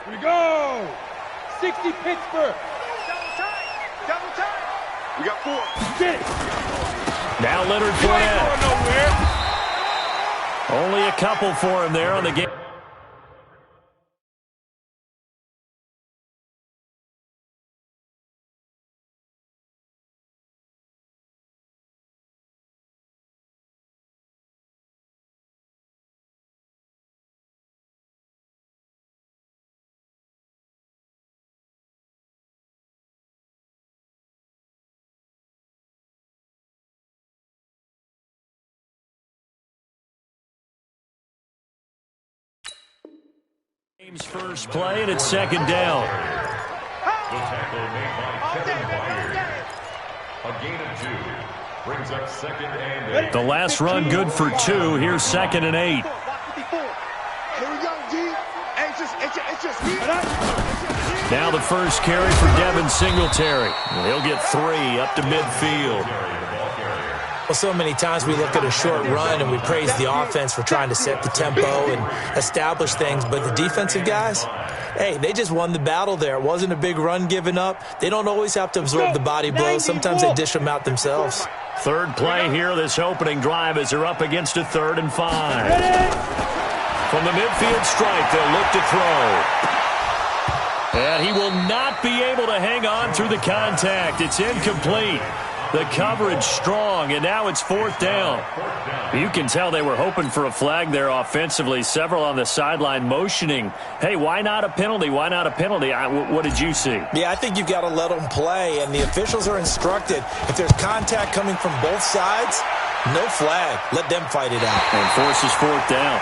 Here we go. 60 Pittsburgh. Double time. We got 4. Get it. Now Leonard Fournette. Only a couple for him there on the game. Game's first play, and it's second down. The tackle made by Kevin Byard. A gain of 2. Brings up second and 8. The last run good for 2. Here's second and 8. Here we go, G. It's just Now the first carry for Devin Singletary. He'll get 3 up to midfield. Well, so many times we look at a short run and we praise the offense for trying to set the tempo and establish things, but the defensive guys, hey, they just won the battle there. It wasn't a big run given up. They don't always have to absorb the body blows. Sometimes they dish them out themselves. Third play here, this opening drive, as they're up against a 3rd and 5. From the midfield stripe, they'll look to throw. And he will not be able to hang on through the contact. It's incomplete. The coverage strong, and now it's 4th down. You can tell they were hoping for a flag there offensively. Several on the sideline motioning, hey, why not a penalty? Why not a penalty? What did you see? Yeah, I think you've got to let them play, and the officials are instructed. If there's contact coming from both sides, no flag. Let them fight it out. And forces 4th down.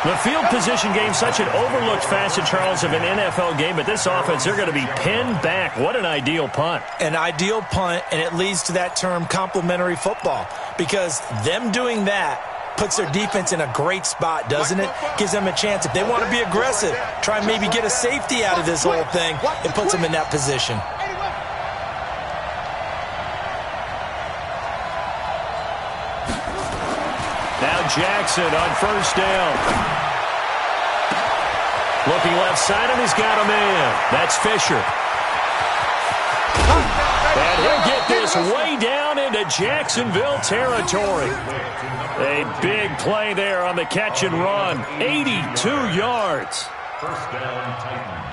The field position game, such an overlooked facet, Charles, of an NFL game, but this offense, they're going to be pinned back. What an ideal punt. An ideal punt, and it leads to that term complementary football, because them doing that puts their defense in a great spot, doesn't it? Gives them a chance. If they want to be aggressive, try and maybe get a safety out of this whole thing, it puts them in that position. Jackson on first down. Looking left side, and he's got a man. That's Fisher. And he'll get this way down into Jacksonville territory. A big play there on the catch and run. 82 yards. First down, Titans.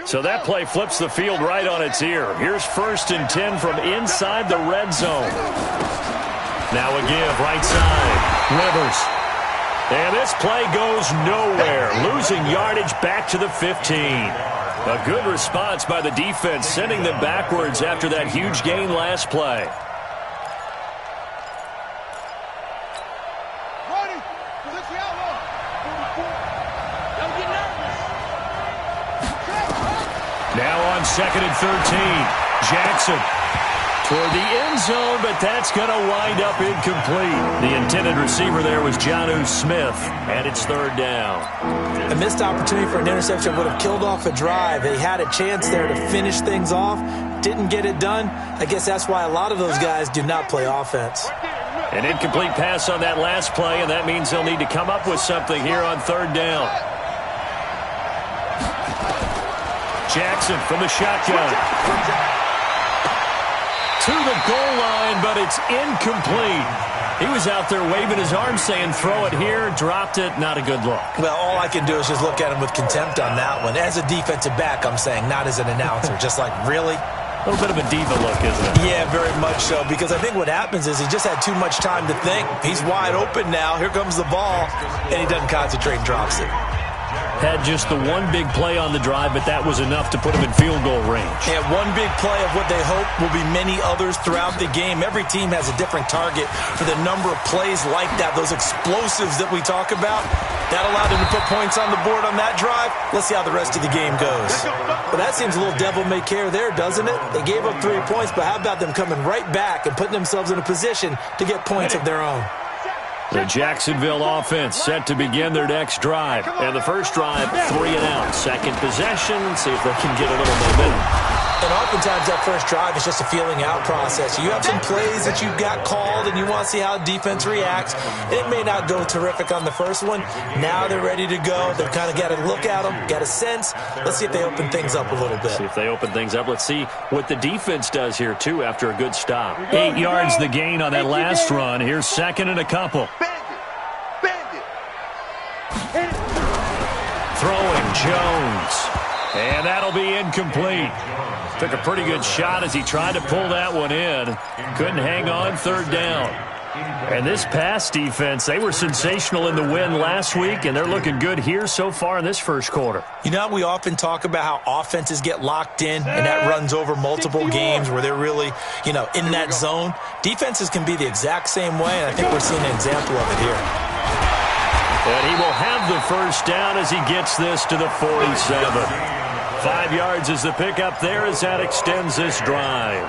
So that play flips the field right on its ear. Here's 1st and 10 from inside the red zone. Now a give, right side, Rivers. And this play goes nowhere, losing yardage back to the 15. A good response by the defense, sending them backwards after that huge gain last play. Now on 2nd and 13, Jackson. For the end zone, but that's going to wind up incomplete. The intended receiver there was Jonnu Smith, and it's 3rd down. A missed opportunity for an interception would have killed off a drive. They had a chance there to finish things off, didn't get it done. I guess that's why a lot of those guys do not play offense. An incomplete pass on that last play, and that means they'll need to come up with something here on 3rd down. Jackson from the shotgun. To the goal line, but it's incomplete. He was out there waving his arms saying, throw it here, dropped it, not a good look. Well, all I can do is just look at him with contempt on that one. As a defensive back, I'm saying, not as an announcer. Just like, really? A little bit of a diva look, isn't it? Yeah, very much so, because I think what happens is he just had too much time to think. He's wide open now. Here comes the ball, and he doesn't concentrate and drops it. Had just the one big play on the drive, but that was enough to put him in field goal range. And one big play of what they hope will be many others throughout the game. Every team has a different target for the number of plays like that, those explosives that we talk about. That allowed them to put points on the board on that drive. Let's see how the rest of the game goes. Well, that seems a little devil-may-care there, doesn't it? They gave up 3 points, but how about them coming right back and putting themselves in a position to get points of their own? The Jacksonville offense set to begin their next drive. And the first drive, 3 and out. Second possession, see if they can get a little momentum. And oftentimes that first drive is just a feeling out process. You have some plays that you've got called and you want to see how defense reacts. It may not go terrific on the first one. Now they're ready to go. They've kind of got to look at them, got a sense. Let's see if they open things up a little bit. See if they open things up. Let's see what the defense does here, too, after a good stop. 8 yards the gain on that last run. Here's second and a couple. Throwing Jones. And that'll be incomplete. Took a pretty good shot as he tried to pull that one in. Couldn't hang on, third down. And this pass defense, they were sensational in the win last week, and they're looking good here so far in this first quarter. You know, we often talk about how offenses get locked in, and that runs over multiple games where they're really, in that zone. Defenses can be the exact same way, and I think we're seeing an example of it here. And he will have the first down as he gets this to the 47. 5 yards is the pickup there as that extends this drive.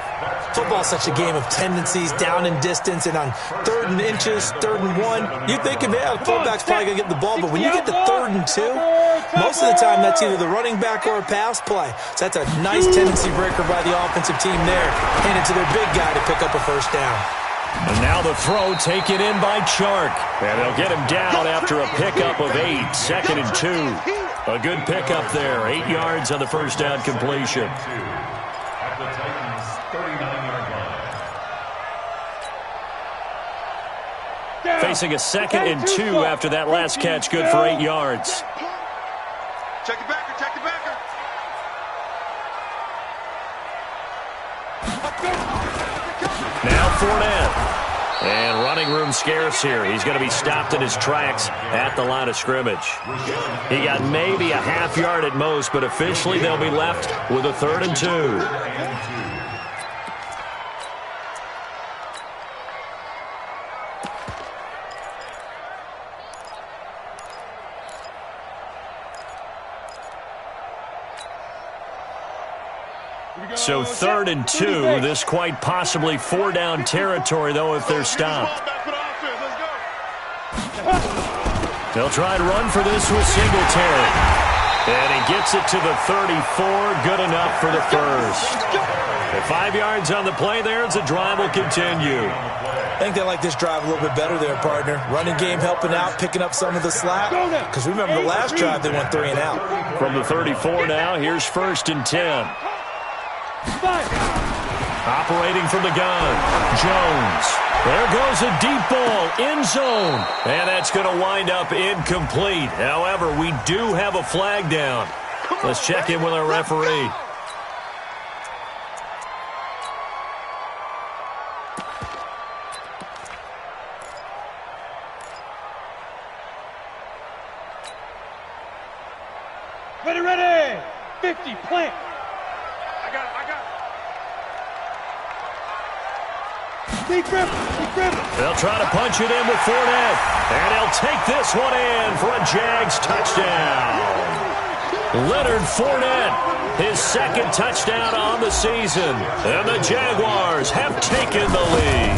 Football's such a game of tendencies, down in distance, and on 3rd and inches, 3rd and 1, you're thinking, man, the fullback's probably going to get the ball. But when you get to 3rd and 2, most of the time that's either the running back or a pass play. So that's a nice tendency breaker by the offensive team there. Hand it to their big guy to pick up a first down. And now the throw taken in by Chark. And they'll get him down after a pickup of 8. 2nd and 2. A good pickup there. 8 yards on the first down completion. At the Titans' 39-yard line. Facing a 2nd and 2 after that last catch. Good for 8 yards. Check the backer, check the backer. Now Fournette. And running room scarce here. He's going to be stopped in his tracks at the line of scrimmage. He got maybe a half yard at most, but officially they'll be left with a 3rd and 2. So 3rd and 2. This quite possibly 4-down territory, though, if they're stopped. They'll try to run for this with Singletary. And he gets it to the 34. Good enough for the first. And 5 yards on the play there as the drive will continue. I think they like this drive a little bit better there, partner. Running game helping out, picking up some of the slack. Because remember, the last drive they went 3 and out. From the 34 now, here's 1st and 10. Operating from the gun, Jones. There goes a deep ball, end zone. And that's going to wind up incomplete. However, we do have a flag down. Let's check in with our referee. Ready. 50, plant. Deep grip. They'll try to punch it in with Fournette. And he'll take this one in for a Jags touchdown. Leonard Fournette, his 2nd touchdown on the season. And the Jaguars have taken the lead.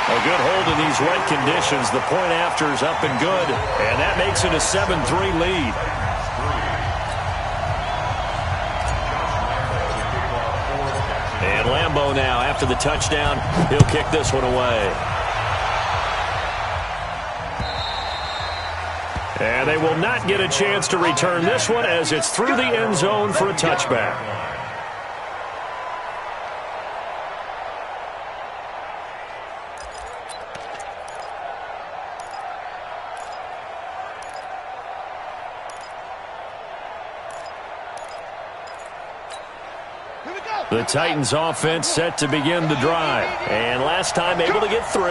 A good hold in these wet conditions. The point after is up and good. And that makes it a 7-3 lead. And Lambeau now, after the touchdown, he'll kick this one away. And they will not get a chance to return this one as it's through the end zone for a touchback. The Titans offense set to begin the drive. And last time able to get 3.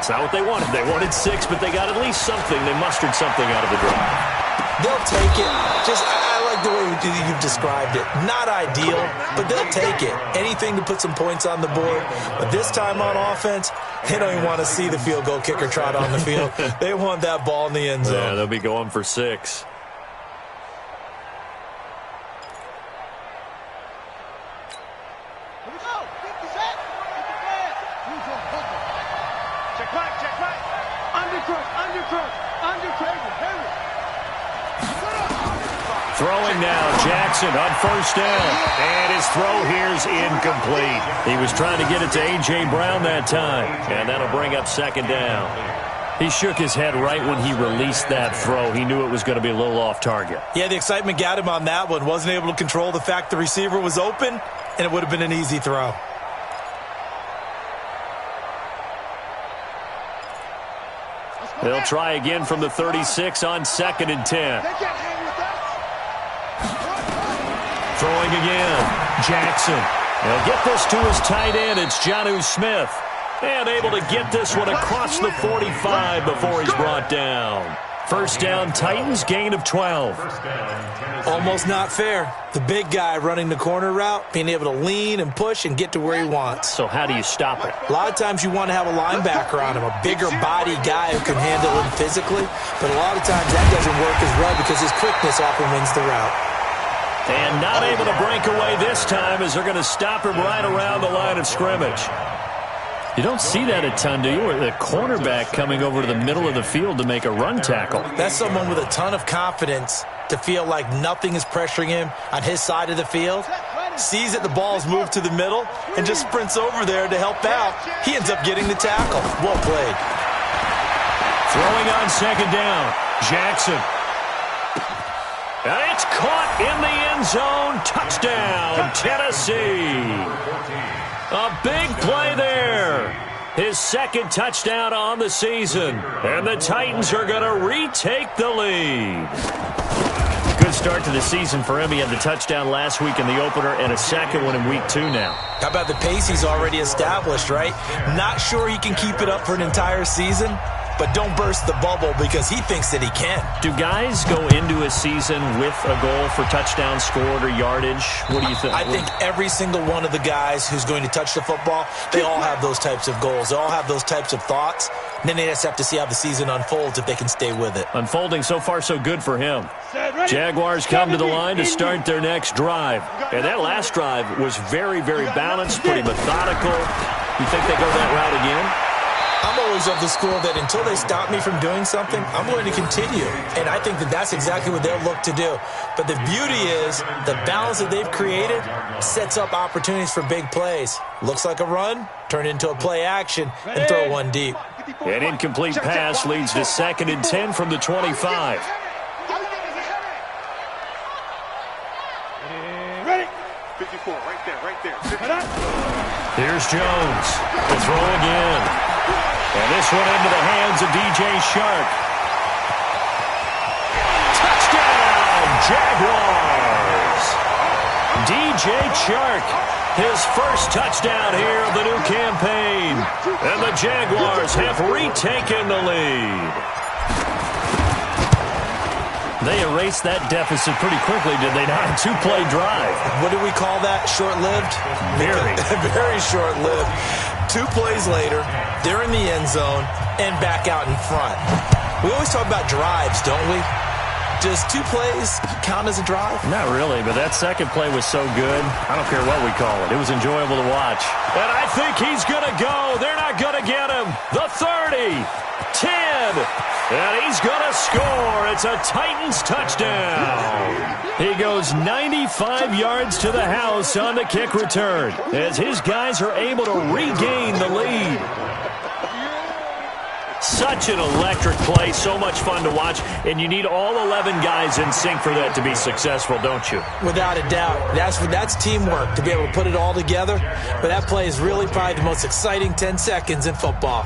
It's not what they wanted. They wanted 6, but they got at least something. They mustered something out of the drive. They'll take it. I like the way you've described it. Not ideal, but they'll take it. Anything to put some points on the board. But this time on offense, they don't even want to see the field goal kicker trot on the field. They want that ball in the end zone. Yeah, they'll be going for 6. Throwing now, Jackson on first down. And his throw here's incomplete. He was trying to get it to A.J. Brown that time. And that'll bring up second down. He shook his head right when he released that throw. He knew it was going to be a little off target. Yeah, the excitement got him on that one. Wasn't able to control the fact the receiver was open, and it would have been an easy throw. They'll try again from the 36 on 2nd and 10. Throwing again. Jackson. He'll get this to his tight end. It's Jonnu Smith. And able to get this one across the 45 before he's brought down. First down, Titans, gain of 12. Almost not fair. The big guy running the corner route, being able to lean and push and get to where he wants. So how do you stop it? A lot of times you want to have a linebacker on him, a bigger body guy who can handle him physically. But a lot of times that doesn't work as well because his quickness often wins the route. And not able to break away this time as they're going to stop him right around the line of scrimmage. You don't see that a ton, do you? Or the cornerback coming over to the middle of the field to make a run tackle. That's someone with a ton of confidence to feel like nothing is pressuring him on his side of the field. Sees that the ball's moved to the middle and just sprints over there to help out. He ends up getting the tackle. Well played. Throwing on second down. Jackson. And it's caught in the end zone. Touchdown, Tennessee. A big play there. His second touchdown on the season. And the Titans are going to retake the lead. Good start to the season for him. He had the touchdown last week in the opener and a second one in week 2 now. How about the pace he's already established, right? Not sure he can keep it up for an entire season, but don't burst the bubble because he thinks that he can. Do guys go into a season with a goal for touchdown scored or yardage? What do you think? I think every single one of the guys who's going to touch the football, they all have those types of goals. They all have those types of thoughts. And then they just have to see how the season unfolds if they can stay with it. Unfolding so far so good for him. Jaguars come to the line to start their next drive. And that last drive was very, very balanced, pretty methodical. You think they go that route again? I'm always of the school that until they stop me from doing something, I'm going to continue. And I think that that's exactly what they'll look to do. But the beauty is the balance that they've created sets up opportunities for big plays. Looks like a run, turn into a play action, and throw one deep. An incomplete pass leads to 2nd and 10 from the 25. Ready? 54, right there. Here's Jones. The throw again. And this one into the hands of D.J. Shark. Touchdown, Jaguars! D.J. Shark, his first touchdown here of the new campaign. And the Jaguars have retaken the lead. They erased that deficit pretty quickly, did they not? A 2-play drive. What do we call that? Short-lived? Very. Very short-lived. 2 plays later, they're in the end zone and back out in front. We always talk about drives, don't we? Does 2 plays count as a drive? Not really, but that second play was so good. I don't care what we call it. It was enjoyable to watch. And I think he's going to go. They're not going to get him. The 30, 10, and he's going to score. It's a Titans touchdown. He goes 95 yards to the house on the kick return as his guys are able to regain the lead. Such an electric play, so much fun to watch, and you need all 11 guys in sync for that to be successful, don't you? Without a doubt. That's teamwork, to be able to put it all together. But that play is really probably the most exciting 10 seconds in football.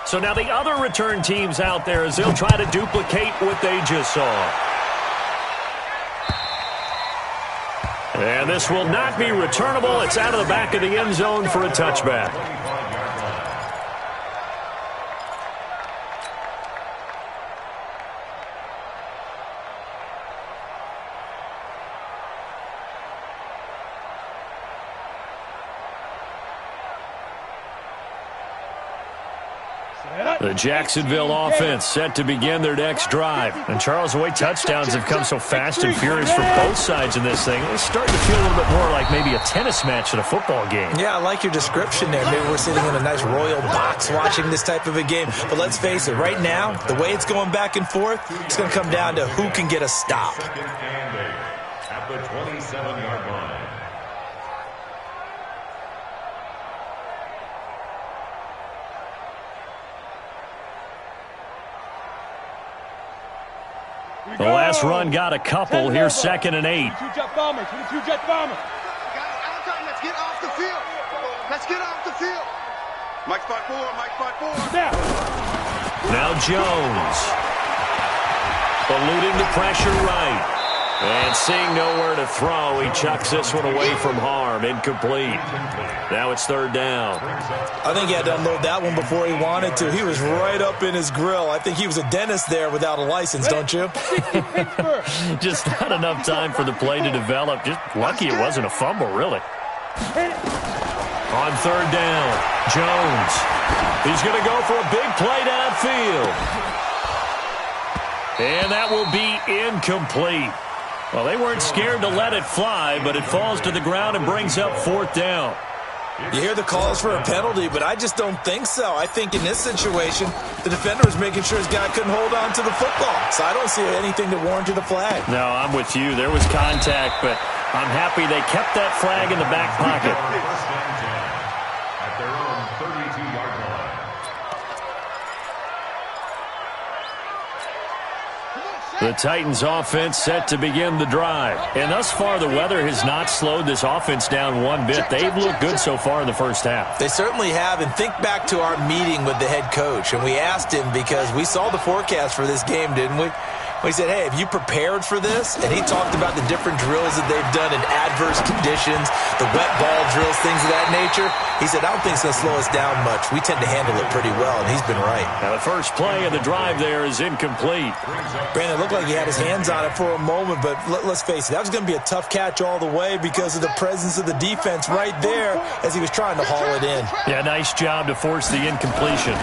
So now the other return teams out there as they'll try to duplicate what they just saw. And this will not be returnable. It's out of the back of the end zone for a touchback. The Jacksonville offense set to begin their next drive. And Charles, the way touchdowns have come so fast and furious for both sides in this thing, it's starting to feel a little bit more like maybe a tennis match at a football game. Yeah, I like your description there. Maybe we're sitting in a nice royal box watching this type of a game. But let's face it, right now, the way it's going back and forth, it's going to come down to who can get a stop. At the 27-yard line. The last run got a couple. Here's 2nd and 8. 22 jet bombers. 22 jet bombers. Let's get off the field. Let's get off the field. Mike spot 4. Mike spot 4. Snap. Now Jones. Eluding the pressure right. And seeing nowhere to throw, he chucks this one away from harm. Incomplete. Now it's 3rd down. I think he had to unload that one before he wanted to. He was right up in his grill. I think he was a dentist there without a license, don't you? Just not enough time for the play to develop. Just lucky it wasn't a fumble, really. On 3rd down, Jones. He's going to go for a big play downfield. And that will be incomplete. Well, they weren't scared to let it fly, but it falls to the ground and brings up 4th down. You hear the calls for a penalty, but I just don't think so. I think in this situation, the defender was making sure his guy couldn't hold on to the football. So I don't see anything to warrant a flag. No, I'm with you. There was contact, but I'm happy they kept that flag in the back pocket. At their own 32-yard line. The Titans offense set to begin the drive. And thus far, the weather has not slowed this offense down one bit. They've looked good so far in the first half. They certainly have. And think back to our meeting with the head coach. And we asked him because we saw the forecast for this game, didn't we? We said, hey, have you prepared for this? And he talked about the different drills that they've done in adverse conditions, the wet ball drills, things of that nature. He said, I don't think it's going to slow us down much. We tend to handle it pretty well, and he's been right. Now, the first play of the drive there is incomplete. Brandon, it looked like he had his hands on it for a moment, but let's face it, that was going to be a tough catch all the way because of the presence of the defense right there as he was trying to haul it in. Yeah, nice job to force the incompletion.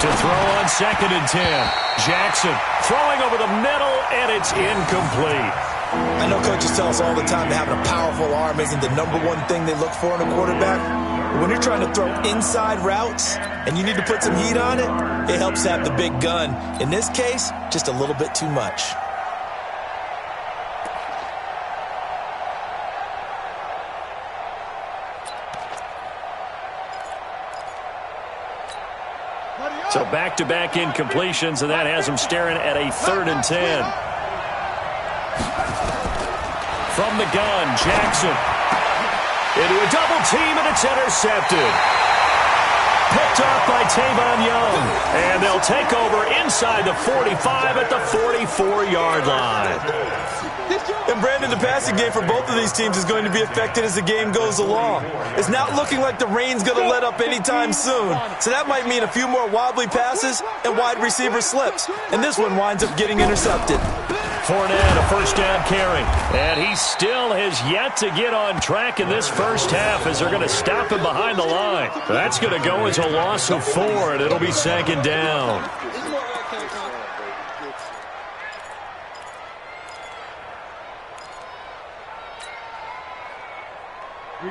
To throw on 2nd and 10. Jackson throwing over the middle, and it's incomplete. I know coaches tell us all the time that having a powerful arm isn't the #1 thing they look for in a quarterback. But when you're trying to throw inside routes and you need to put some heat on it, it helps to have the big gun. In this case, just a little bit too much. So back-to-back incompletions, and that has him staring at a 3rd and 10. From the gun, Jackson. Into a double team, and it's intercepted. Picked off by Tavon Young. And they'll take over inside the 45 at the 44-yard line. And Brandon, the passing game for both of these teams is going to be affected as the game goes along. It's not looking like the rain's going to let up anytime soon. So that might mean a few more wobbly passes and wide receiver slips. And this one winds up getting intercepted. Fournette, a first down carry. And he still has yet to get on track in this first half as they're going to stop him behind the line. That's going to go as a loss of 4, and it'll be 2nd down.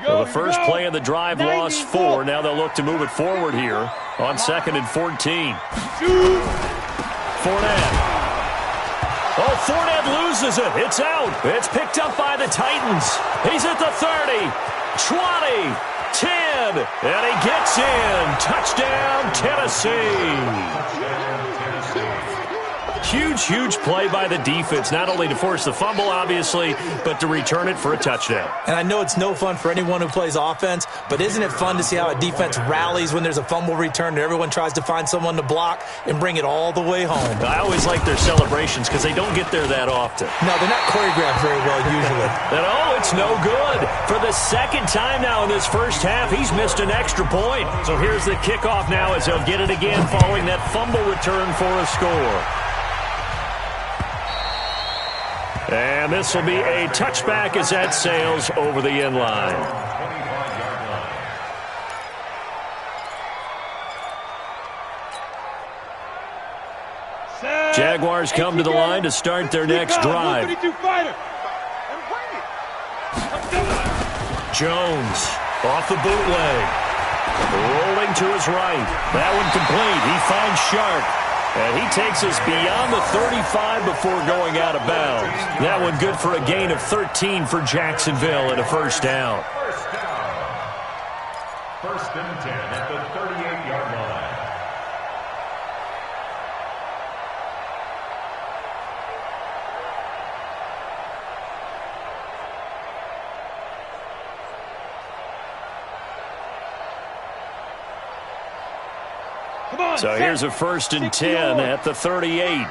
So the first play of the drive lost 4. Now they'll look to move it forward here on 2nd and 14. Fournette. Oh, Fournette loses it. It's out. It's picked up by the Titans. He's at the 30, 20, 10, and he gets in. Touchdown, Tennessee. Huge, huge play by the defense, not only to force the fumble, obviously, but to return it for a touchdown. And I know it's no fun for anyone who plays offense, but isn't it fun to see how a defense rallies when there's a fumble return and everyone tries to find someone to block and bring it all the way home? I always like their celebrations because they don't get there that often. No, they're not choreographed very well usually. And oh, it's no good. For the 2nd time now in this first half, he's missed an extra point. So here's the kickoff now as they'll get it again following that fumble return for a score. And this will be a touchback as that sails over the end line. Jaguars come to the line to start their next drive. Jones off the bootleg. Rolling to his right. That one complete. He finds Sharp. And he takes us beyond the 35 before going out of bounds. That one good for a gain of 13 for Jacksonville and a first down. First and 10 at the 38-yard line. So here's a first and 10 at the 38. Man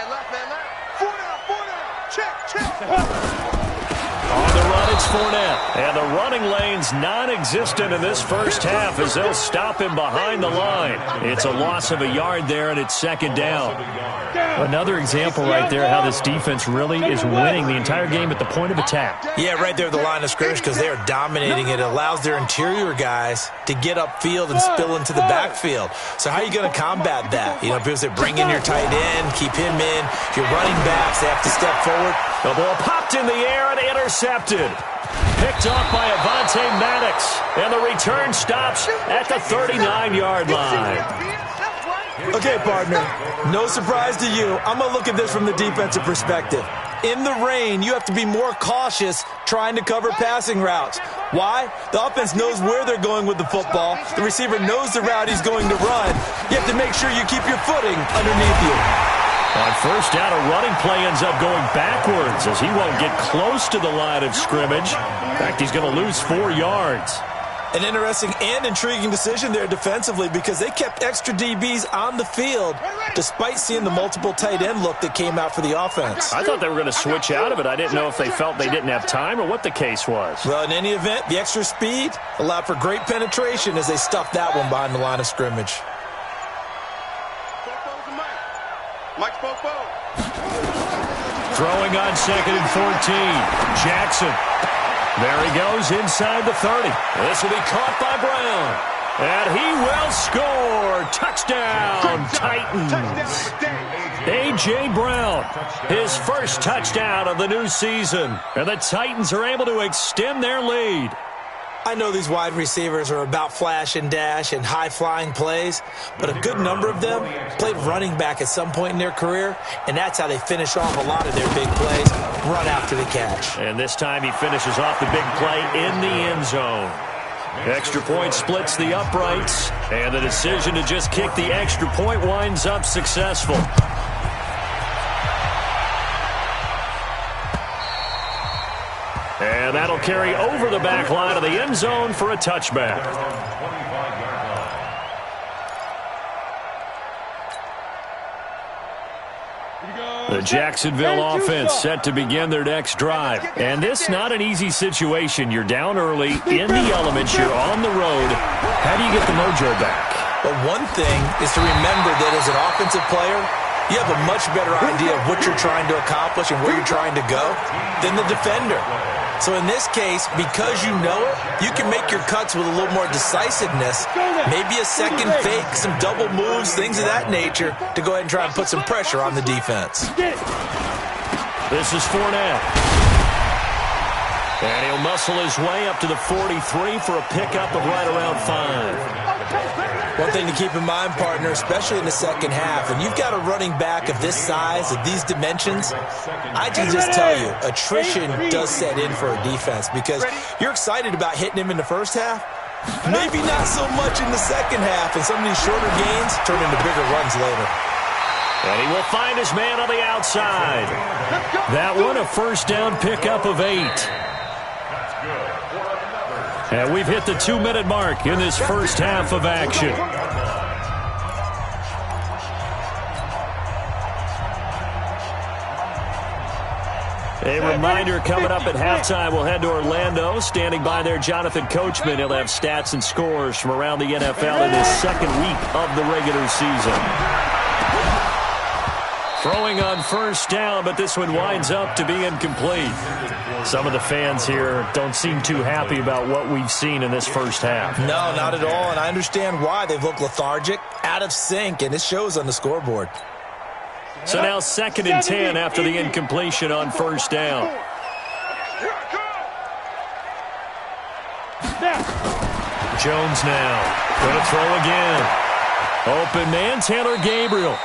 left, man left. 4 down. Check. On the run, it's Fournette. And the running lane's non-existent in this first half as they'll stop him behind the line. It's a loss of a yard there, and it's second down. Another example right there how this defense really is winning the entire game at the point of attack. Yeah, right there at the line of scrimmage because they are dominating it. It allows their interior guys to get upfield and spill into the backfield. So how are you going to combat that? You know, people say bring in your tight end, keep him in. If you're running backs, they have to step forward. The ball popped in the air and intercepted. Picked off by Avonte Maddox. And the return stops at the 39-yard line. Okay, partner, no surprise to you. I'm going to look at this from the defensive perspective. In the rain, you have to be more cautious trying to cover passing routes. Why? The offense knows where they're going with the football. The receiver knows the route he's going to run. You have to make sure you keep your footing underneath you. On first down, a running play ends up going backwards as he won't get close to the line of scrimmage. In fact, he's going to lose 4 yards. An interesting and intriguing decision there defensively because they kept extra DBs on the field despite seeing the multiple tight end look that came out for the offense. I thought they were going to switch out of it. I didn't know if they felt they didn't have time or what the case was. Well, in any event, the extra speed allowed for great penetration as they stuffed that one behind the line of scrimmage. Mike's both. Throwing on second and 14. Jackson. There he goes inside the 30. This will be caught by Brown. And he will score. Touchdown, Titans. A.J. Brown, his first touchdown of the new season. And the Titans are able to extend their lead. I know these wide receivers are about flash and dash and high-flying plays, but a good number of them played running back at some point in their career, and that's how they finish off a lot of their big plays, run after the catch. And this time he finishes off the big play in the end zone. Extra point splits the uprights, and the decision to just kick the extra point winds up successful. And that'll carry over the back line of the end zone for a touchback. The Jacksonville offense set to begin their next drive. And this not an easy situation. You're down early, in the elements, you're on the road. How do you get the mojo back? Well, one thing is to remember that as an offensive player, you have a much better idea of what you're trying to accomplish and where you're trying to go than the defender. So in this case, because you know it, you can make your cuts with a little more decisiveness, maybe a second fake, some double moves, things of that nature, to go ahead and try and put some pressure on the defense. This is Fournette. And he'll muscle his way up to the 43 for a pickup of right around 5. One thing to keep in mind, partner, especially in the second half, and you've got a running back of this size, of these dimensions, I can just tell you, attrition does set in for a defense because you're excited about hitting him in the first half, maybe not so much in the second half, and some of these shorter gains turn into bigger runs later. And he will find his man on the outside. That one a first down pickup of 8. And we've hit the 2-minute mark in this first half of action. A reminder coming up at halftime, we'll head to Orlando. Standing by there, Jonathan Coachman. He'll have stats and scores from around the NFL in his second week of the regular season. Throwing on first down, but this one winds up to be incomplete. Some of the fans here don't seem too happy about what we've seen in this first half. No, not at all, and I understand why. They've looked lethargic, out of sync, and it shows on the scoreboard. So now 2nd and 10 after the incompletion on first down. Jones now going to throw again. Open man, Taylor Gabriel.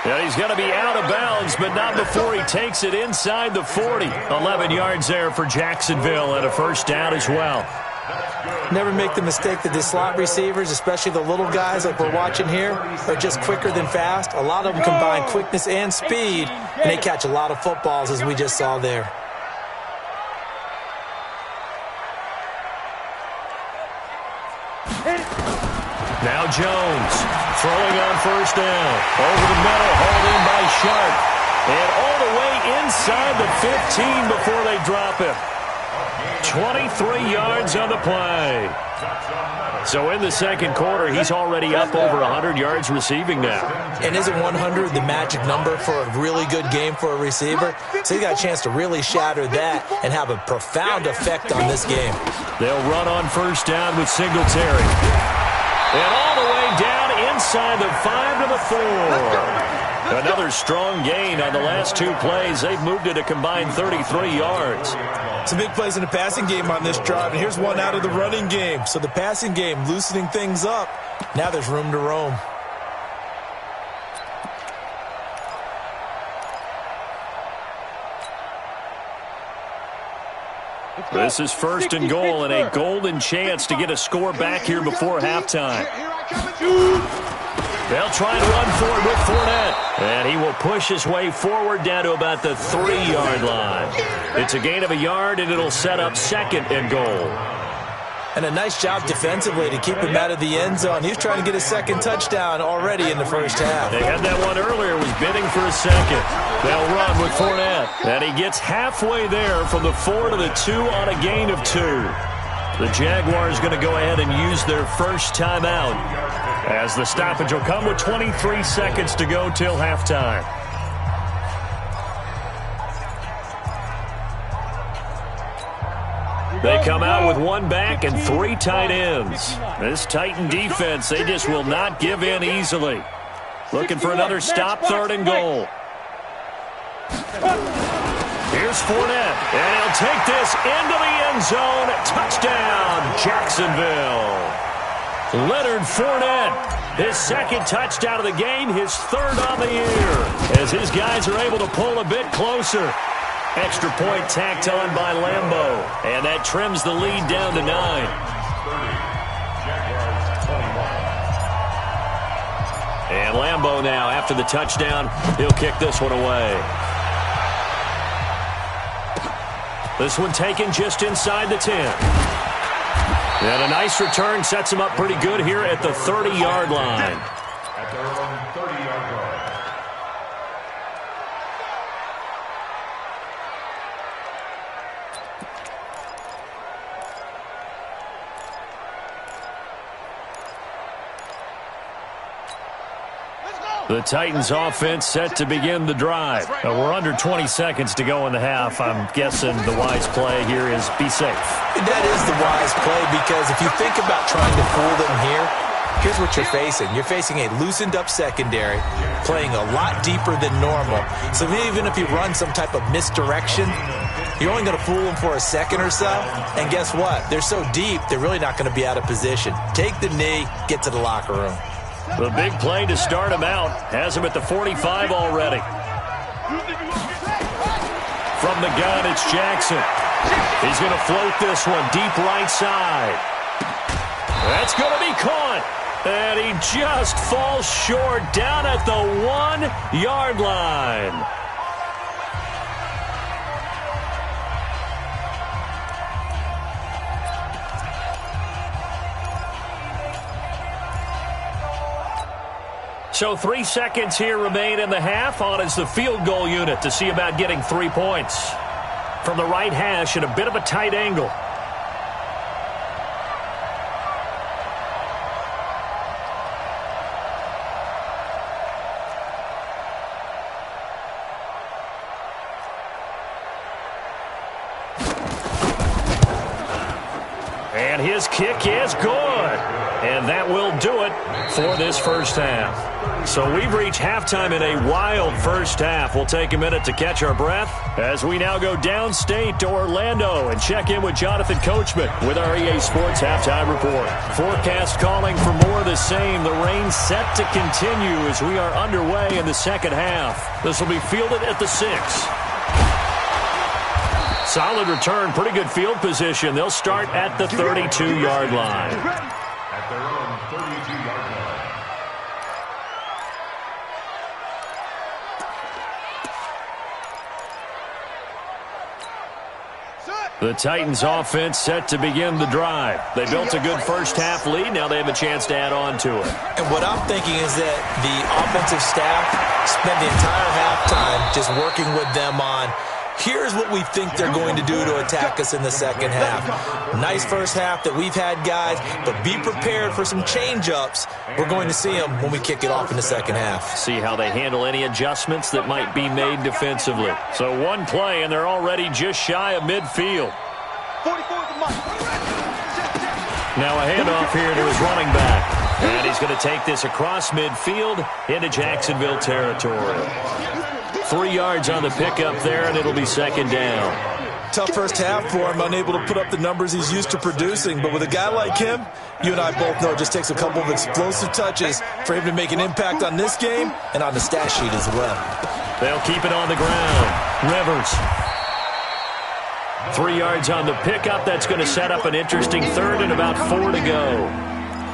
Yeah, he's going to be out of bounds, but not before he takes it inside the 40. 11 yards there for Jacksonville and a first down as well. Never make the mistake that the slot receivers, especially the little guys like we're watching here, are just quicker than fast. A lot of them combine quickness and speed, and they catch a lot of footballs, as we just saw there. Now Jones throwing on first down. Over the middle, hauled in by Sharp. And all the way inside the 15 before they drop him. 23 yards on the play. So in the second quarter, he's already up over 100 yards receiving now. And isn't 100 the magic number for a really good game for a receiver? So he got a chance to really shatter that and have a profound effect on this game. They'll run on first down with Singletary. And all the way down inside the 5 to the 4. Another strong gain on the last 2 plays. They've moved it a combined 33 yards. Some big plays in the passing game on this drive, and here's one out of the running game. So the passing game loosening things up. Now there's room to roam. This is 1st and goal and a golden chance to get a score back here before halftime. They'll try and run for it with Fournette. And he will push his way forward down to about the 3-yard line. It's a gain of a yard, and it'll set up 2nd and goal. And a nice job defensively to keep him out of the end zone. He was trying to get a 2nd touchdown already in the first half. They had that one earlier, was bidding for a 2nd. They'll run with Fournette. And he gets halfway there from the 4 to the 2 on a gain of 2. The Jaguars going to go ahead and use their first timeout, as the stoppage will come with 23 seconds to go till halftime. They come out with 1 back and 3 tight ends. This Titan defense, they just will not give in easily. Looking for another stop, 3rd and goal. Here's Fournette, and he'll take this into the end zone. Touchdown, Jacksonville. Leonard Fournette, his 2nd touchdown of the game, his 3rd on the year, as his guys are able to pull a bit closer. Extra point tacked on by Lambeau, and that trims the lead down to 9. And Lambeau now, after the touchdown, he'll kick this one away. This one taken just inside the 10. And a nice return sets him up pretty good here at the 30-yard line. At their own 30-yard line. The Titans offense set to begin the drive. We're under 20 seconds to go in the half. I'm guessing the wise play here is be safe. That is the wise play, because if you think about trying to fool them here, here's what you're facing. You're facing a loosened up secondary, playing a lot deeper than normal. So even if you run some type of misdirection, you're only going to fool them for a second or so. And guess what? They're so deep, they're really not going to be out of position. Take the knee, get to the locker room. The big play to start him out has him at the 45 already. From the gun, it's Jackson. He's going to float this one deep right side. That's going to be caught. And he just falls short down at the 1-yard line. So 3 seconds here remain in the half. On is the field goal unit to see about getting 3 points. From the right hash at a bit of a tight angle. And And his kick is good. And that will do it for this first half. So we've reached halftime in a wild first half. We'll take a minute to catch our breath as we now go downstate to Orlando and check in with Jonathan Coachman with our EA Sports Halftime Report. Forecast calling for more of the same. The rain set to continue as we are underway in the second half. This will be fielded at the 6. Solid return, pretty good field position. They'll start at the 32-yard line. At their own 32-yard line. The Titans offense set to begin the drive. They built a good first half lead. Now they have a chance to add on to it. And what I'm thinking is that the offensive staff spent the entire halftime just working with them on, here's what we think they're going to do to attack us in the second half. Nice first half that we've had, guys, but be prepared for some change-ups. We're going to see them when we kick it off in the second half. See how they handle any adjustments that might be made defensively. So one play, and they're already just shy of midfield. Now a handoff here to his running back. And he's going to take this across midfield into Jacksonville territory. 3 yards on the pickup there, and it'll be second down. Tough first half for him, unable to put up the numbers he's used to producing. But with a guy like him, you and I both know it just takes a couple of explosive touches for him to make an impact on this game and on the stat sheet as well. They'll keep it on the ground. Rivers. 3 yards on the pickup. That's going to set up an interesting third and about 4 to go.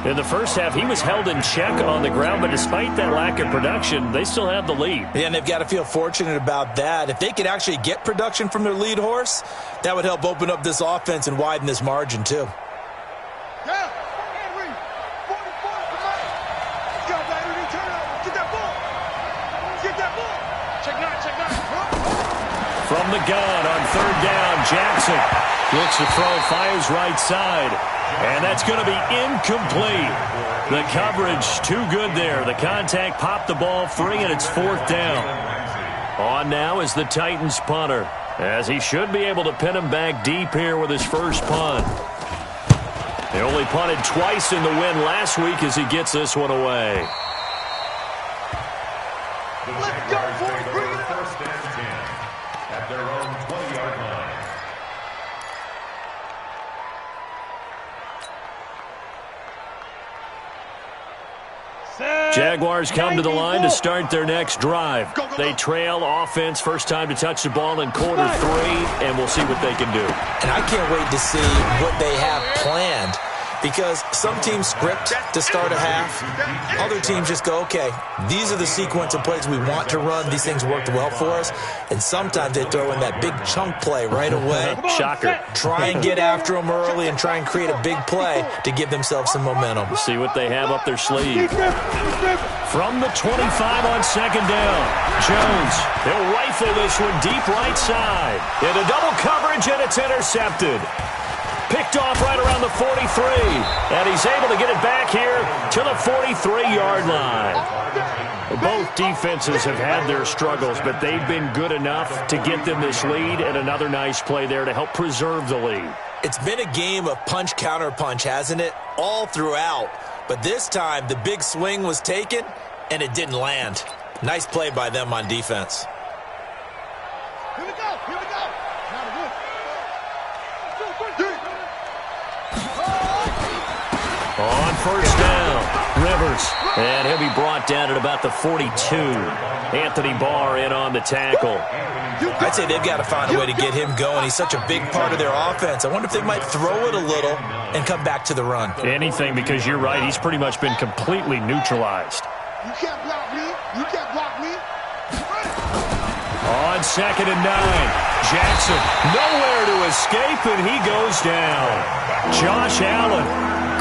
In the first half, he was held in check on the ground, but despite that lack of production, they still have the lead. Yeah, and they've got to feel fortunate about that. If they could actually get production from their lead horse, that would help open up this offense and widen this margin, too. From the gun on third down, Jackson looks to throw, fires right side. And that's going to be incomplete. The coverage too good there. The contact popped the ball free, and it's fourth down. On now is the Titans punter, as he should be able to pin him back deep here with his first punt. He only punted twice in the win last week as he gets this one away. Let's go for it. Bring it up. First and 10 at their own 20-yard line. Jaguars come to the line to start their next drive. They trail offense, first time to touch the ball in quarter 3, and we'll see what they can do. And I can't wait to see what they have planned, because some teams script to start a half. Other teams just go, okay, these are the sequence of plays we want to run. These things worked well for us. And sometimes they throw in that big chunk play right away. Shocker. Try and get after them early and try and create a big play to give themselves some momentum. See what they have up their sleeve. From the 25 on second down, Jones. They'll rifle this one deep right side. Into double coverage, and it's intercepted. Picked off right around the 43, and he's able to get it back here to the 43-yard line. Both defenses have had their struggles, but they've been good enough to get them this lead, and another nice play there to help preserve the lead. It's been a game of punch-counter-punch, hasn't it? All throughout. But this time, the big swing was taken, and it didn't land. Nice play by them on defense. Here we go. Here we go. On first down, Rivers. And he'll be brought down at about the 42. Anthony Barr in on the tackle. I'd say they've got to find a way to get him going. He's such a big part of their offense. I wonder if they might throw it a little and come back to the run. Anything, because you're right. He's pretty much been completely neutralized. You can't block me. You can't block me. On second and 9, Jackson nowhere to escape, and he goes down. Josh Allen.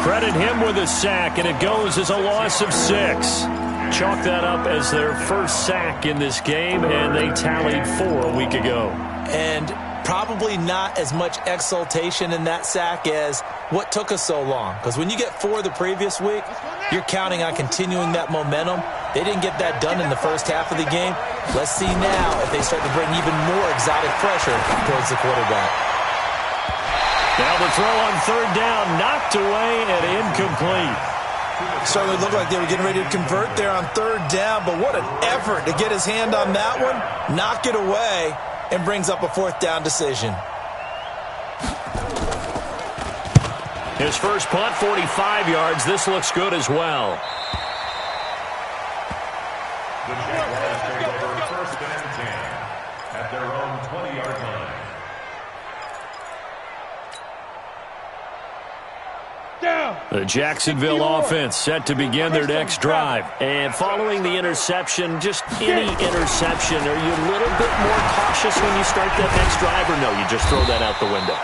Credit him with a sack, and it goes as a loss of 6. Chalk that up as their first sack in this game, and they tallied 4 a week ago. And probably not as much exultation in that sack as what took us so long. Because when you get 4 the previous week, you're counting on continuing that momentum. They didn't get that done in the first half of the game. Let's see now if they start to bring even more exotic pressure towards the quarterback. Now the throw on third down, knocked away and incomplete. Certainly looked like they were getting ready to convert there on third down, but what an effort to get his hand on that one, knock it away, and brings up a fourth down decision. His first punt, 45 yards. This looks good as well. The Jaguars take over first and 10 at their own 20-yard line. The Jacksonville offense set to begin their next drive. And following the interception, just any interception, are you a little bit more cautious when you start that next drive, or no, you just throw that out the window?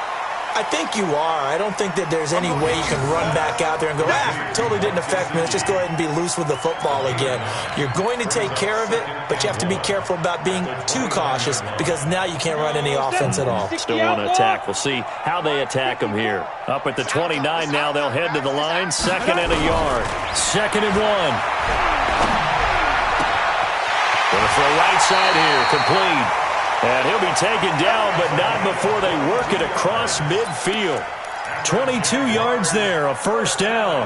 I think you are. I don't think that there's any way you can run back out there and go, totally didn't affect me. Let's just go ahead and be loose with the football again. You're going to take care of it, but you have to be careful about being too cautious because now you can't run any offense at all. Still want to attack. We'll see how they attack them here. Up at the 29 now, they'll head to the line. 2nd and a yard. 2nd and 1. Going to throw right side here, complete. And he'll be taken down, but not before they work it across midfield. 22 yards there, a first down.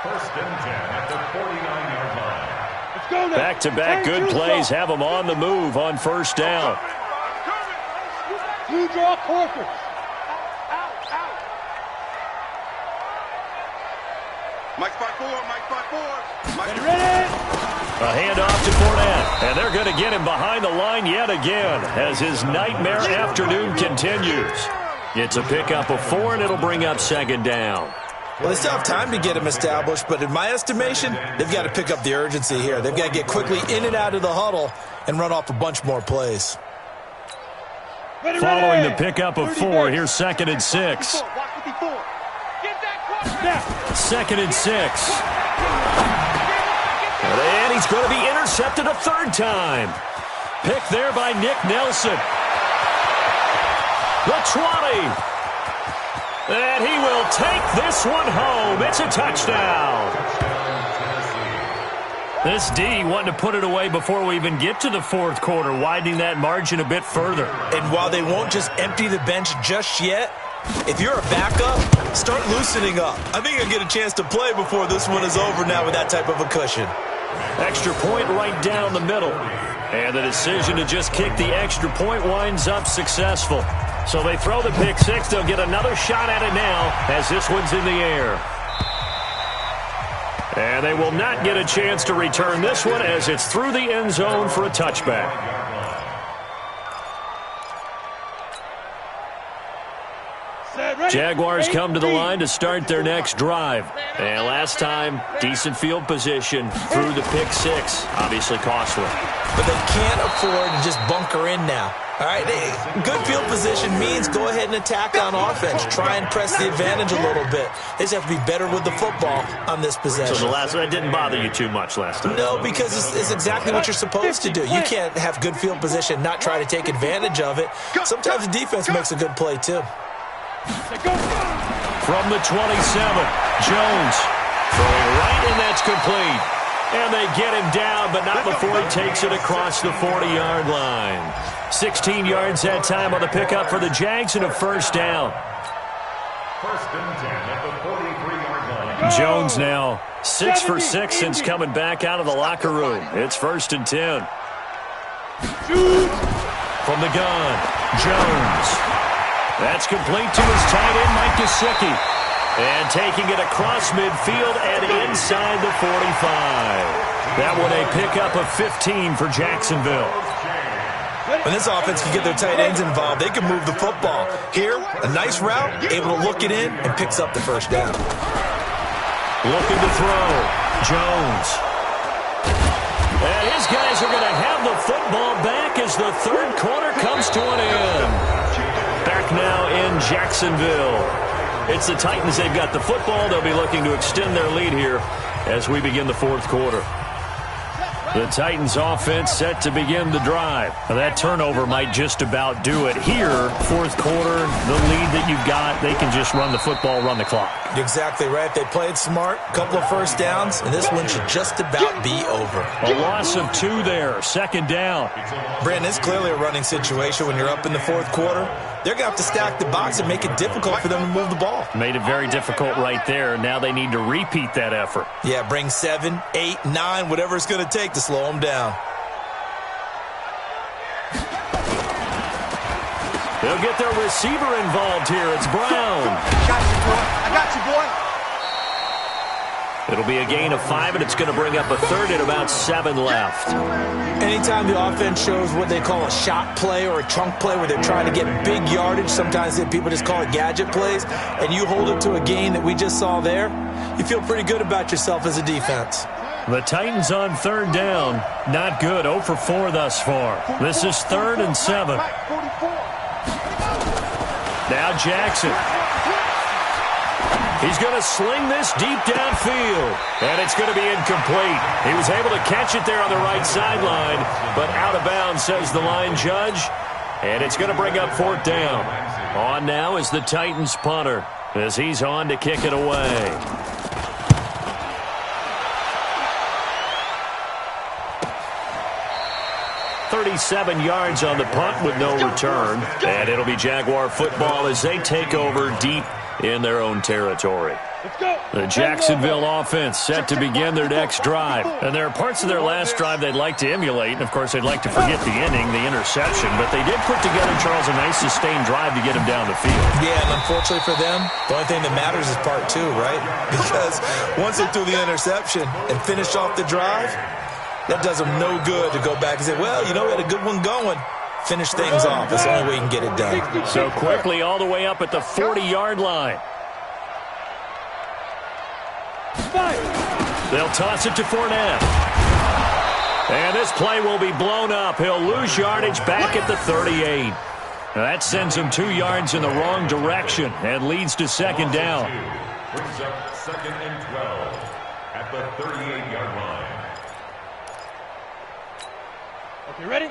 First and 10 at the 49-yard line. Let's go now. Back-to-back good plays have them on the move on first down. Two draw corkers. Mike spot 4, Mike spot 4. Mike ready? A handoff to Fournette, and they're going to get him behind the line yet again as his nightmare afternoon continues. It's a pickup of 4, and it'll bring up 2nd down. Well, they still have time to get him established, but in my estimation, they've got to pick up the urgency here. They've got to get quickly in and out of the huddle and run off a bunch more plays. Following the pickup of 4, here's 2nd and 6. 2nd and 6. And he's going to be intercepted a 3rd time. Picked there by Nick Nelson. The 20. And he will take this one home. It's a touchdown. This D wanting to put it away before we even get to the 4th quarter, widening that margin a bit further. And while they won't just empty the bench just yet, if you're a backup, start loosening up. I think you'll get a chance to play before this one is over now with that type of a cushion. Extra point right down the middle. And the decision to just kick the extra point winds up successful. So they throw the pick 6. They'll get another shot at it now as this one's in the air. And they will not get a chance to return this one as it's through the end zone for a touchback. Jaguars come to the line to start their next drive. And last time, decent field position through the pick 6. Obviously costly. But they can't afford to just bunker in now. All right, good field position means go ahead and attack on offense. Try and press the advantage a little bit. They just have to be better with the football on this possession. So the last one didn't bother you too much last time? No, because it's exactly what you're supposed to do. You can't have good field position, not try to take advantage of it. Sometimes the defense makes a good play, too. From the 27, Jones throwing right, and that's complete. And they get him down, but not before he takes it across the 40-yard line. 16 yards that time on the pickup for the Jags and a first down. First and 10 at the 43-yard line. Jones now 6 for 6 since coming back out of the locker room. It's 1st and 10. From the gun, Jones. That's complete to his tight end, Mike Gesicki. And taking it across midfield and inside the 45. That one a pickup of 15 for Jacksonville. When this offense can get their tight ends involved, they can move the football. Here, a nice route, able to look it in, and picks up the first down. Looking to throw, Jones. And his guys are going to have the football back as the 3rd quarter comes to an end. Back now in Jacksonville. It's the Titans. They've got the football. They'll be looking to extend their lead here as we begin the 4th quarter. The Titans offense set to begin the drive. Now that turnover might just about do it. Here, 4th quarter, the lead that you've got, they can just run the football, run the clock. Exactly right. They played smart, couple of first downs, and this one should just about be over. A loss of 2 there, 2nd down. Brandon, it's clearly a running situation when you're up in the 4th quarter. they're going to have to stack the box and make it difficult for them to move the ball. Made it very difficult right there. Now they need to repeat that effort. Yeah, bring 7, 8, 9, whatever it's going to take to slow them down. They'll get their receiver involved here. It's Brown. I got you, boy. I got you, boy. It'll be a gain of 5, and it's going to bring up a third and about 7 left. Anytime the offense shows what they call a shot play or a chunk play where they're trying to get big yardage, sometimes people just call it gadget plays, and you hold it to a gain that we just saw there, you feel pretty good about yourself as a defense. The Titans on third down. Not good. 0 for 4 thus far. This is 3rd and 7. Now Jackson. He's going to sling this deep downfield, and it's going to be incomplete. He was able to catch it there on the right sideline, but out of bounds, says the line judge, and it's going to bring up 4th down. On now is the Titans punter as he's on to kick it away. .37 yards on the punt with no return, and it'll be Jaguar football as they take over deep in their own territory. The Jacksonville offense set to begin their next drive. And there are parts of their last drive they'd like to emulate. And, of course, they'd like to forget the ending, the interception. But they did put together, Charles, a nice sustained drive to get them down the field. Yeah, and unfortunately for them, the only thing that matters is part 2, right? Because once they threw the interception and finished off the drive, that does them no good to go back and say, well, you know, we had a good one going. Finish things off. That's the only way you can get it done. So quickly all the way up at the 40-yard line. They'll toss it to Fournette. And this play will be blown up. He'll lose yardage back at the 38. That sends him 2 yards in the wrong direction and leads to 2nd down. Brings up 2nd and 12 at the 38-yard line. Okay, ready?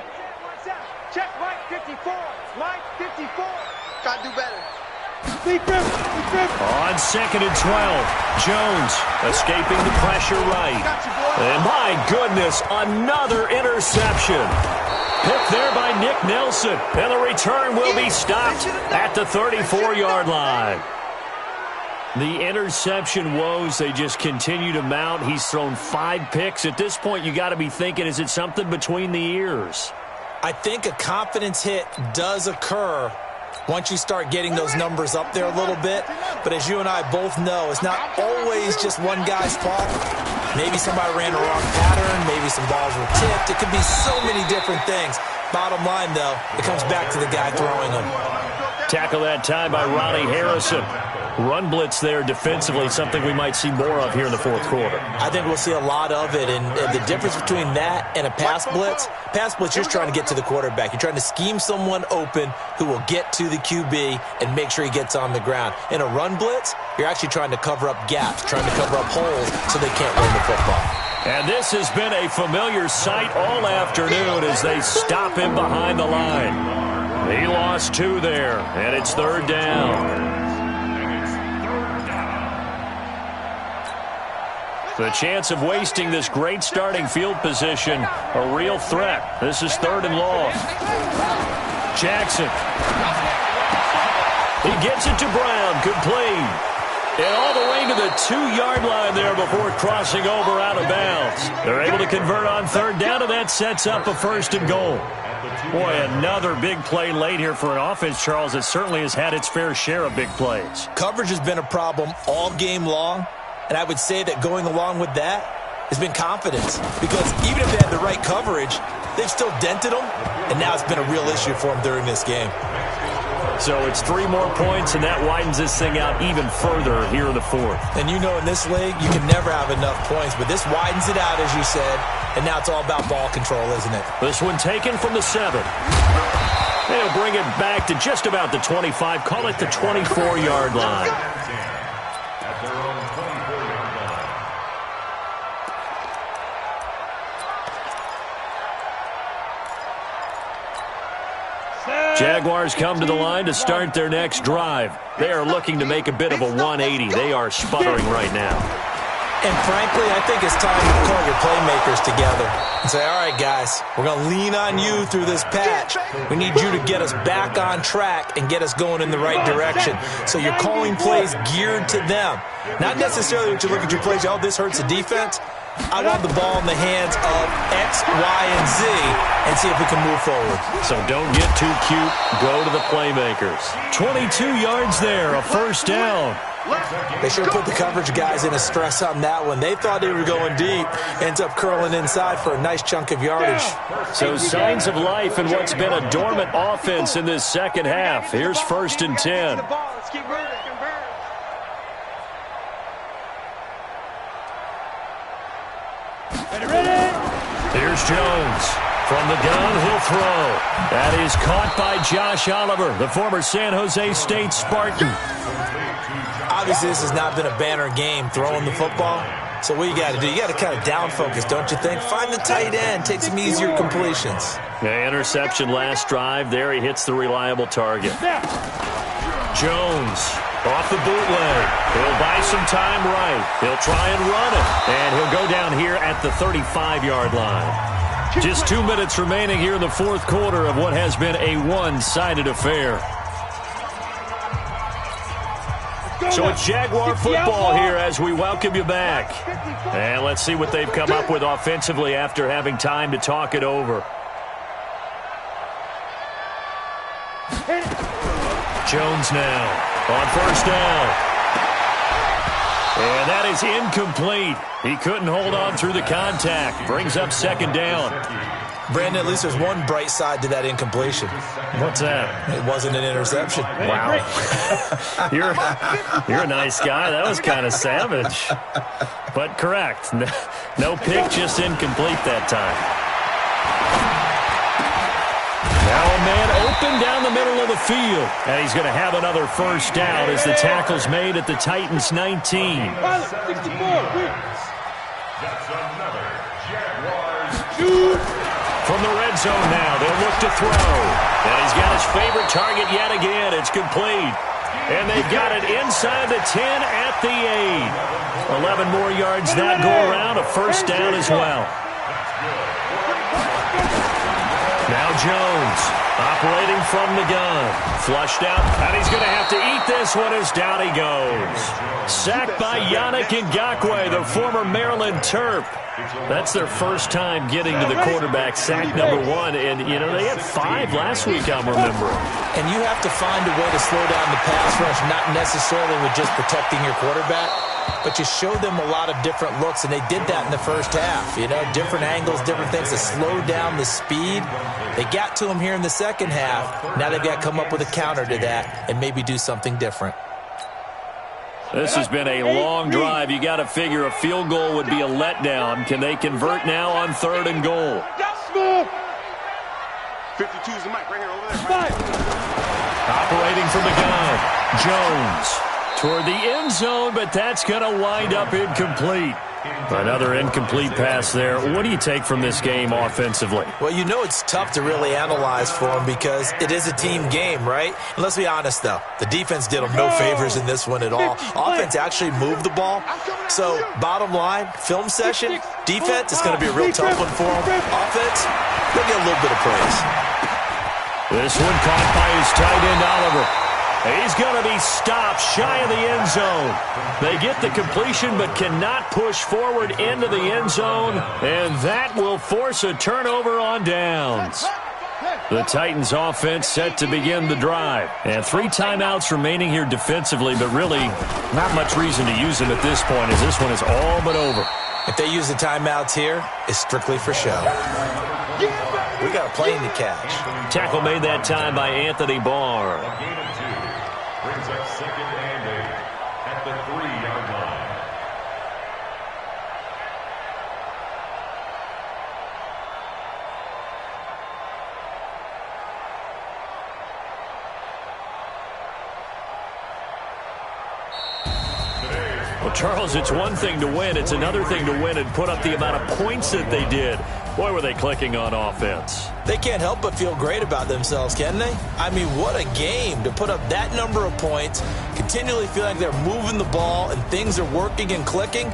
Check, Mike 54. Mike 54. Gotta do better. On 2nd and 12, Jones escaping the pressure right. And my goodness, another interception. Picked there by Nick Nelson. And the return will be stopped at the 34-yard line. The interception woes, they just continue to mount. He's thrown 5 picks. At this point, you got to be thinking, is it something between the ears? I think a confidence hit does occur once you start getting those numbers up there a little bit. But as you and I both know, it's not always just one guy's fault. Maybe somebody ran a wrong pattern. Maybe some balls were tipped. It could be so many different things. Bottom line, though, it comes back to the guy throwing them. Tackle that time by Ronnie Harrison. Run blitz there defensively, something we might see more of here in the 4th quarter. I think we'll see a lot of it, and the difference between that and a pass blitz, you're just trying to get to the quarterback. You're trying to scheme someone open who will get to the QB and make sure he gets on the ground. In a run blitz, you're actually trying to cover up gaps, trying to cover up holes so they can't run the football. And this has been a familiar sight all afternoon as they stop him behind the line. He lost 2 there, and it's 3rd down. The chance of wasting this great starting field position, a real threat. This is 3rd and long. Jackson. He gets it to Brown, complete. And all the way to the 2-yard line there before crossing over out of bounds. They're able to convert on 3rd down, and that sets up a 1st and goal. Boy, another big play late here for an offense, Charles, that certainly has had its fair share of big plays. Coverage has been a problem all game long. And I would say that going along with that has been confidence. Because even if they had the right coverage, they've still dented them. And now it's been a real issue for them during this game. So it's 3 more points, and that widens this thing out even further here in the 4th. And you know in this league, you can never have enough points. But this widens it out, as you said. And now it's all about ball control, isn't it? This one taken from the 7. They'll bring it back to just about the 25. Call it the 24-yard line. Jaguars come to the line to start their next drive. They are looking to make a bit of a 180. They are sputtering right now. And frankly, I think it's time to call your playmakers together and say, all right, guys, we're going to lean on you through this patch. We need you to get us back on track and get us going in the right direction. So you're calling plays geared to them. Not necessarily what you look at your plays, oh, this hurts the defense. I want the ball in the hands of X, Y, and Z and see if we can move forward. So don't get too cute. Go to the playmakers. 22 yards there, a first down. They should have put the coverage guys in a stress on that one. They thought they were going deep. Ends up curling inside for a nice chunk of yardage. So signs of life in what's been a dormant offense in this second half. Here's 1st and 10. Here's Jones. From the gun, he'll throw. That is caught by Josh Oliver, the former San Jose State Spartan. Obviously, this has not been a banner game throwing the football. So what you got to do, you got to kind of down focus, don't you think? Find the tight end, take some easier completions. Yeah, interception last drive. There he hits the reliable target. Jones off the bootleg. He'll buy some time right. He'll try and run it. And he'll go down here at the 35-yard line. Just 2 minutes remaining here in the fourth quarter of what has been a one-sided affair. So it's Jaguar football here as we welcome you back. And let's see what they've come up with offensively after having time to talk it over. Jones now on first down. And that is incomplete. He couldn't hold on through the contact. Brings up second down. Brandon, at least there's one bright side to that incompletion. What's that? It wasn't an interception. Wow. You're a nice guy. That was kind of savage. But correct. No pick, just incomplete that time. Now a man open down the middle of the field. And he's going to have another first down as the tackle's made at the Titans' 19. That's another Jaguars. From the red zone now, they'll look to throw. And he's got his favorite target yet again. It's complete. And they've got it inside the 10 at the 8. 11 more yards that go around, a first down as well. Now Jones, operating from the gun. Flushed out, and he's going to have to eat this one as down he goes. Sacked by Yannick Ngakoue, the former Maryland Terp. That's their first time getting to the quarterback, sack number 1. And, you know, they had 5 last week, I'm remembering. And you have to find a way to slow down the pass rush, not necessarily with just protecting your quarterback, but you show them a lot of different looks, and they did that in the first half. You know, different angles, different things to slow down the speed. They got to him here in the second half. Now they've got to come up with a counter to that and maybe do something different. This has been a long drive. You got to figure a field goal would be a letdown. Can they convert now on 3rd and goal? 52's the mic right here over there. Operating from the gun, Jones toward the end zone, but that's going to wind up incomplete. Another incomplete pass there. What do you take from this game offensively? Well, you know it's tough to really analyze for them because it is a team game, right? And let's be honest, though. The defense did them no favors in this one at all. Offense actually moved the ball. So, bottom line, film session, defense, it's going to be a real tough one for them. Offense, they'll get a little bit of praise. This one caught by his tight end, Oliver. He's going to be stopped shy of the end zone. They get the completion but cannot push forward into the end zone, and that will force a turnover on downs. The Titans offense set to begin the drive. And 3 timeouts remaining here defensively, but really not much reason to use them at this point as this one is all but over. If they use the timeouts here, it's strictly for show. We got a plane to catch. Tackle made that time by Anthony Barr. Brings up 2nd and 8 at the 3-yard line. Well, Charles, it's one thing to win. It's another thing to win and put up the amount of points that they did. Boy, were they clicking on offense. They can't help but feel great about themselves, can they? I mean, what a game to put up that number of points, continually feel like they're moving the ball and things are working and clicking.